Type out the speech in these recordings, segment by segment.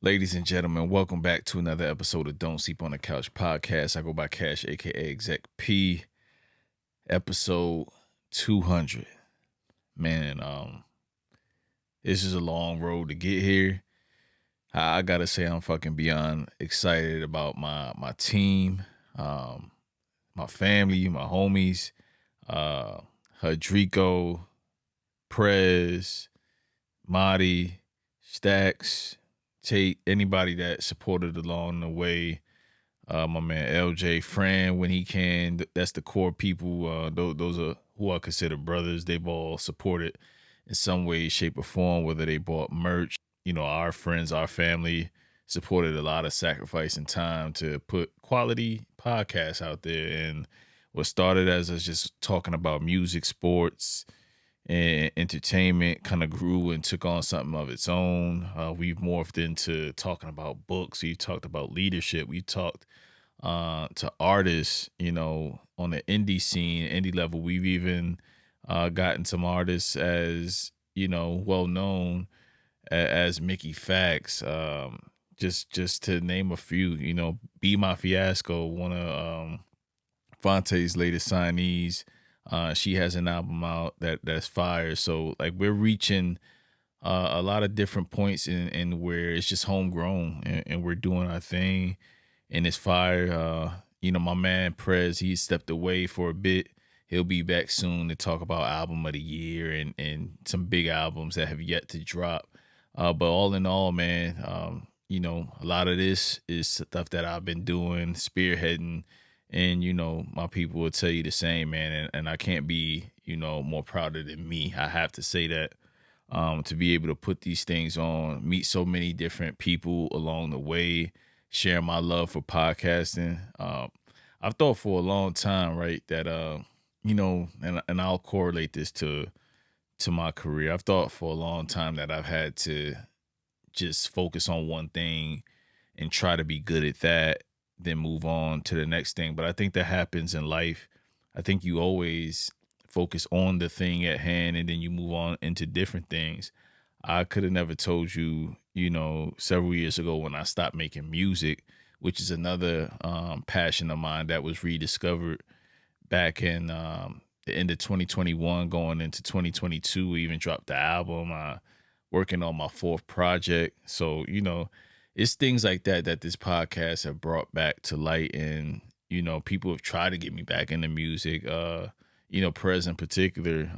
Ladies and gentlemen, welcome back to another episode of Don't Sleep on the Couch podcast. I go by Cash, aka Exec P, episode 200. Man, this is a long road to get here. I gotta say, I'm fucking beyond excited about my team, my family, my homies, uh, Hadrico, Prez, Marty, Stacks, Tate, anybody that supported along the way. My man LJ, Fran, when he can. That's the core people. Those are who I consider brothers. They've all supported in some way, shape, or form, whether they bought merch. Our friends, our family supported a lot of sacrifice and time to put quality podcasts out there. And what started as us just talking about music, sports, and entertainment kind of grew and took on something of its own. We've morphed into talking about books. We talked about leadership. We talked to artists, on the indie scene, indie level. We've even gotten some artists as, well known as Mickey Fax. Just to name a few, Be My Fiasco, one of Fonte's latest signees. She has an album out that's fire. So like we're reaching a lot of different points in where it's just homegrown and we're doing our thing and it's fire. My man Prez, he stepped away for a bit. He'll be back soon to talk about album of the year and some big albums that have yet to drop. But all in all, man, a lot of this is stuff that I've been doing, spearheading. And, my people will tell you the same, man. And I can't be, more prouder than me. I have to say that to be able to put these things on, meet so many different people along the way, share my love for podcasting. I've thought for a long time, right, that, and I'll correlate this to my career. I've thought for a long time that I've had to just focus on one thing and try to be good at that, then move on to the next thing. But I think that happens in life. I think you always focus on the thing at hand and then you move on into different things. I could have never told you, several years ago when I stopped making music, which is another passion of mine that was rediscovered back in the end of 2021 going into 2022. We even dropped the album, working on my fourth project. So, it's things like that this podcast have brought back to light. And, people have tried to get me back into music. Prez in particular,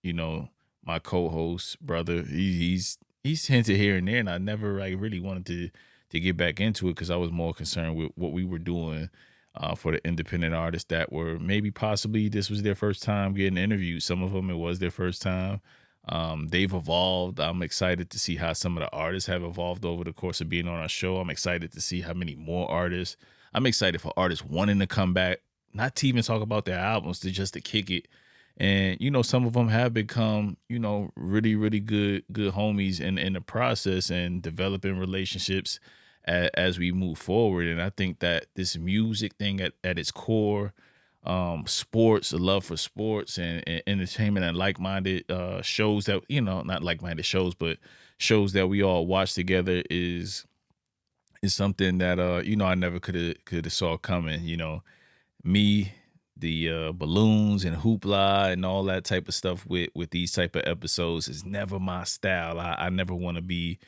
my co-host brother, he's hinted here and there, and I never really wanted to get back into it because I was more concerned with what we were doing for the independent artists that were maybe possibly this was their first time getting interviewed. Some of them, it was their first time. They've evolved. I'm excited to see how some of the artists have evolved over the course of being on our show. I'm excited to see how many more artists. I'm excited for artists wanting to come back, not to even talk about their albums, to kick it. And, some of them have become, really, really good homies in the process and developing relationships as we move forward. And I think that this music thing at its core, sports, a love for sports and entertainment and like-minded shows that, not like-minded shows, but shows that we all watch together is something that, I never could have saw coming. Me, the balloons and hoopla and all that type of stuff with these type of episodes is never my style. I never want to be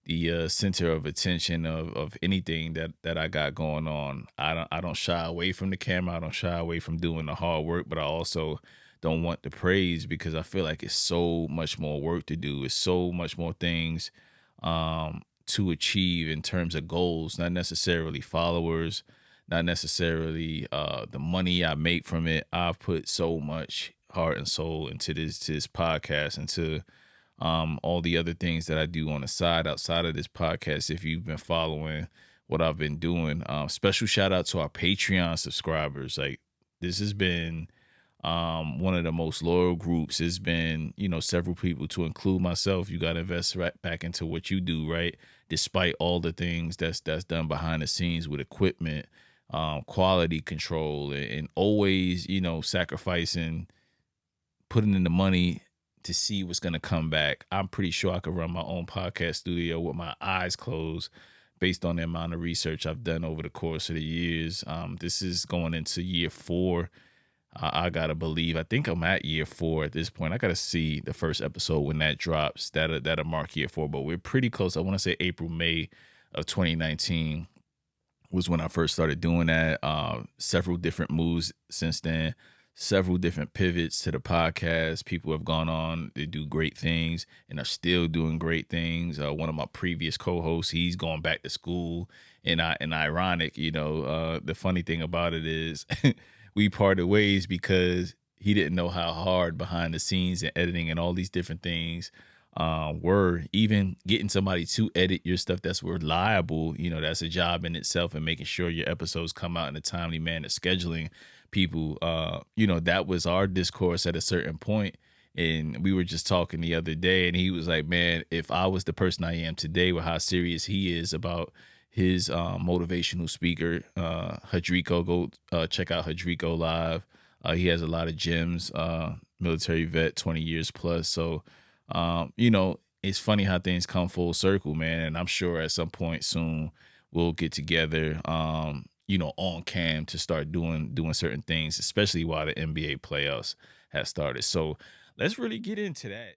the center of attention of anything that I got going on. I don't shy away from the camera. I don't shy away from doing the hard work, but I also don't want the praise because I feel like it's so much more work to do. It's so much more things to achieve in terms of goals, not necessarily followers, not necessarily the money I make from it. I've put so much heart and soul into this podcast and to all the other things that I do on the side outside of this podcast. If you've been following what I've been doing, special shout out to our Patreon subscribers. Like this has been one of the most loyal groups. It's been, several people to include myself. You got to invest right back into what you do, right? Despite all the things that's done behind the scenes with equipment, quality control, and always, sacrificing, putting in the money to see what's going to come back. I'm pretty sure I could run my own podcast studio with my eyes closed based on the amount of research I've done over the course of the years. This is going into year 4. I gotta believe. I think I'm at year 4 at this point. I gotta see the first episode when that drops. That'll mark year 4, but we're pretty close. I want to say April, May of 2019 was when I first started doing that. Several different moves since then, several different pivots to the podcast. People have gone on, they do great things and are still doing great things. One of my previous co-hosts, he's going back to school. And ironic, the funny thing about it is we parted ways because he didn't know how hard behind the scenes and editing and all these different things were. Even getting somebody to edit your stuff that's reliable, that's a job in itself, and making sure your episodes come out in a timely manner, scheduling people, that was our discourse at a certain point. And we were just talking the other day, and he was like, man, if I was the person I am today with how serious he is about his motivational speaker, Hadrico, go check out Hadrico Live. He has a lot of gems, military vet, 20 years plus. So, it's funny how things come full circle, man. And I'm sure at some point soon we'll get together, on cam to start doing certain things, especially while the NBA playoffs have started. So let's really get into that.